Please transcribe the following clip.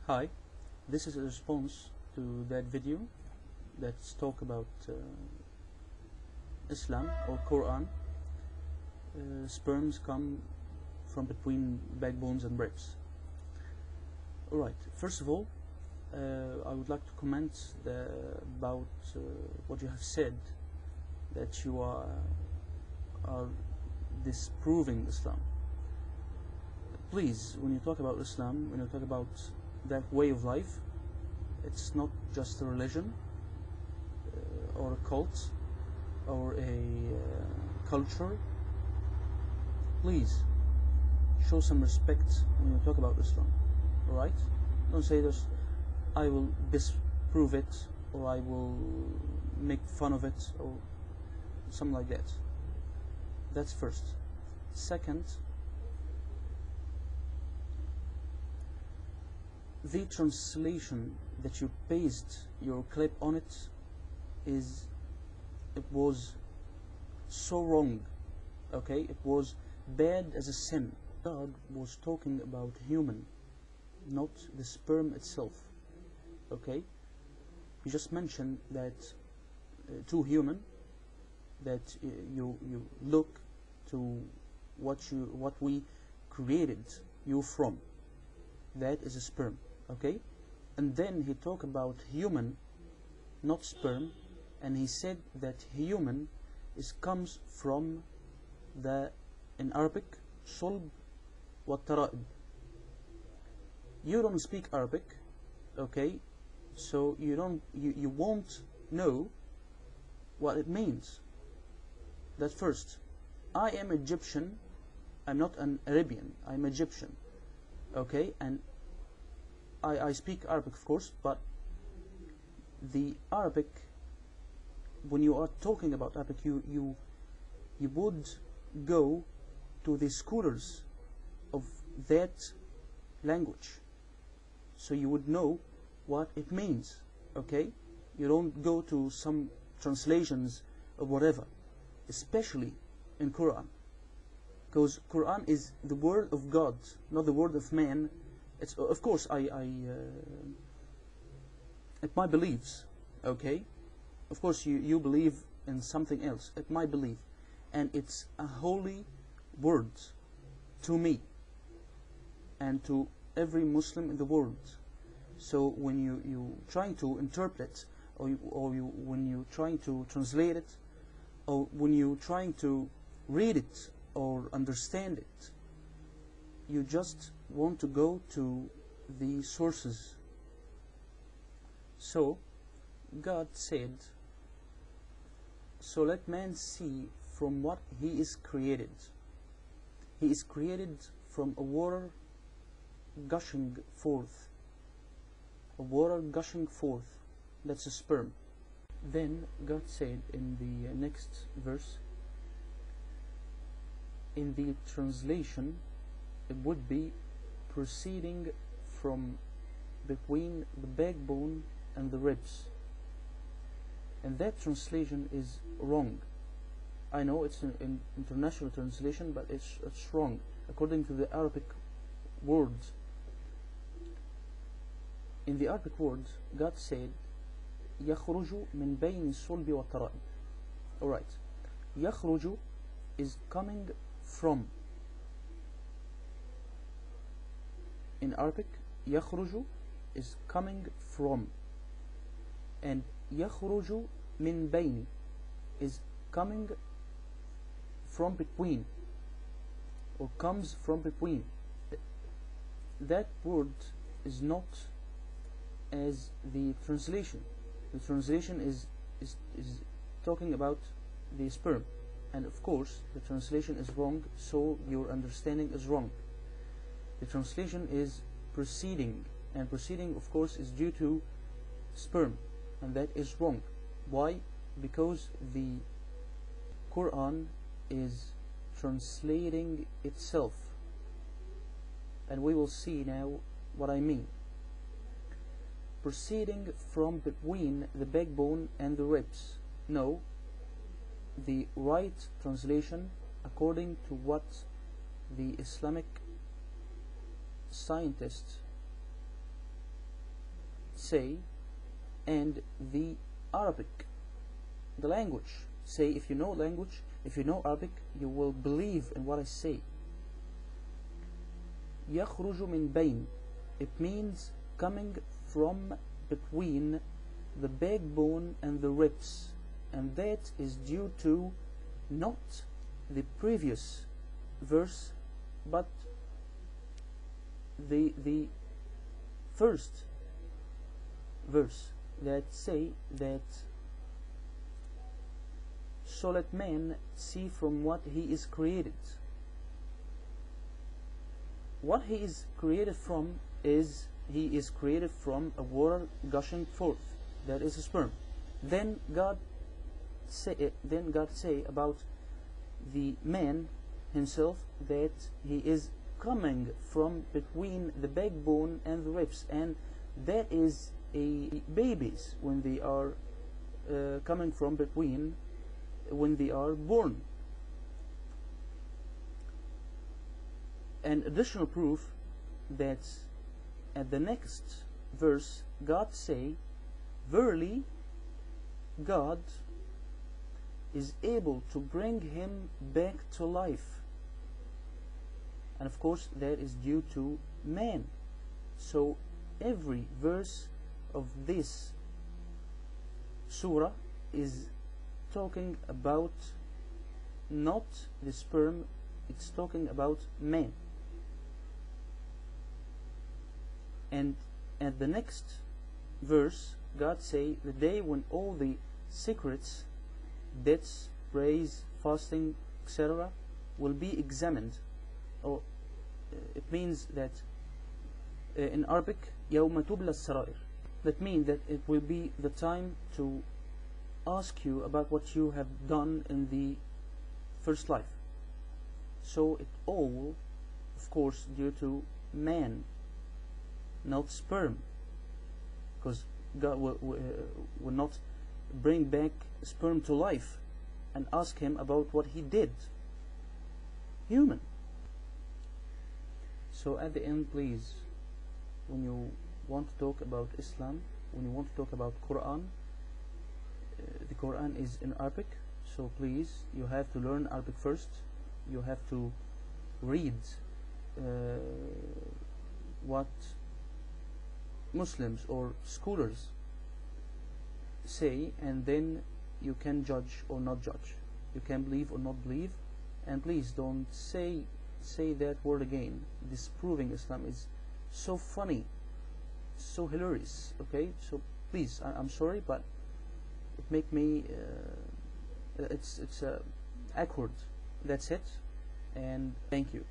Hi, this is a response to that video that's talk about Islam or Quran. Sperms come from between backbones and ribs. Alright, first of all, I would like to comment about what you have said, that you are disproving Islam. Please, when you talk about Islam, when you talk about that way of life, it's not just a religion or a cult or a culture. Please show some respect when you talk about Islam. Alright? Don't say this, I will disprove it, or I will make fun of it, or something like that. That's first. Second, the translation that you paste your clip on it was so wrong. Okay, it was bad as a sin. God was talking about human, not the sperm itself. Okay, you just mentioned that to human, that you look to what we created you from. That is a sperm. Okay, and then he talked about human, not sperm, and he said that human comes from in Arabic صلب والترائب. You don't speak Arabic, okay, so you won't know what it means. That's first. I am Egyptian, I'm not an Arabian, I'm Egyptian, okay, and I speak Arabic, of course, but the Arabic, when you are talking about Arabic, you would go to the scholars of that language, so you would know what it means. Okay, you don't go to some translations or whatever, especially in Quran, because Quran is the word of God, not the word of man. It's, of course, it my beliefs, okay, of course you believe in something else, it my belief, and it's a holy word to me and to every Muslim in the world. So when you trying to interpret, when you trying to translate it, or when you trying to read it or understand it, you just want to go to the sources. So God said, so let man see from what he is created. He is created from a water gushing forth. A water gushing forth. That's a sperm. Then God said in the next verse, in the translation, it would be proceeding from between the backbone and the ribs. And that translation is wrong. I know it's an international translation, but it's wrong according to the Arabic words. In the Arabic words, God said, يخرج من بين الصلب والترائب. Alright, يخرج is coming from. In Arabic, يخرج is coming from, and يخرج من بين is coming from between, or comes from between. That word is not as the translation. The translation is talking about the sperm, and of course the translation is wrong, so your understanding is wrong. The translation is proceeding, and proceeding, of course, is due to sperm, and that is wrong. Why? Because the Quran is translating itself, and we will see now what I mean. Proceeding from between the backbone and the ribs. No, the right translation, according to what the Islamic scientists say, and the Arabic, the language. Say, if you know language, if you know Arabic, you will believe in what I say. يخرج من بين, it means coming from between the backbone and the ribs, and that is due to not the previous verse but the first verse that say that so let man see from what he is created. What he is created from is he is created from a water gushing forth, that is a sperm. Then God say about the man himself that he is coming from between the backbone and the ribs, and that is a babies when they are coming from between when they are born. An additional proof that at the next verse God say, verily God is able to bring him back to life, and of course that is due to man. So every verse of this surah is talking about not the sperm, it's talking about man. And at the next verse God say, the day when all the secrets, debts, praise, fasting, etc. will be examined. Or it means that in Arabic يوم تبلى السرائر, that means that it will be the time to ask you about what you have done in the first life. So it all, of course, due to man, not sperm, because God will not bring back sperm to life and ask him about what he did. Human. So at the end, please, when you want to talk about Islam, when you want to talk about Quran, the Quran is in Arabic, so please, you have to learn Arabic first. You have to read what Muslims or scholars say, and then you can judge or not judge. You can believe or not believe. And please don't say that word again. Disproving Islam is so funny, so hilarious. Okay, so please, I'm sorry, but it make me it's awkward. That's it, and thank you.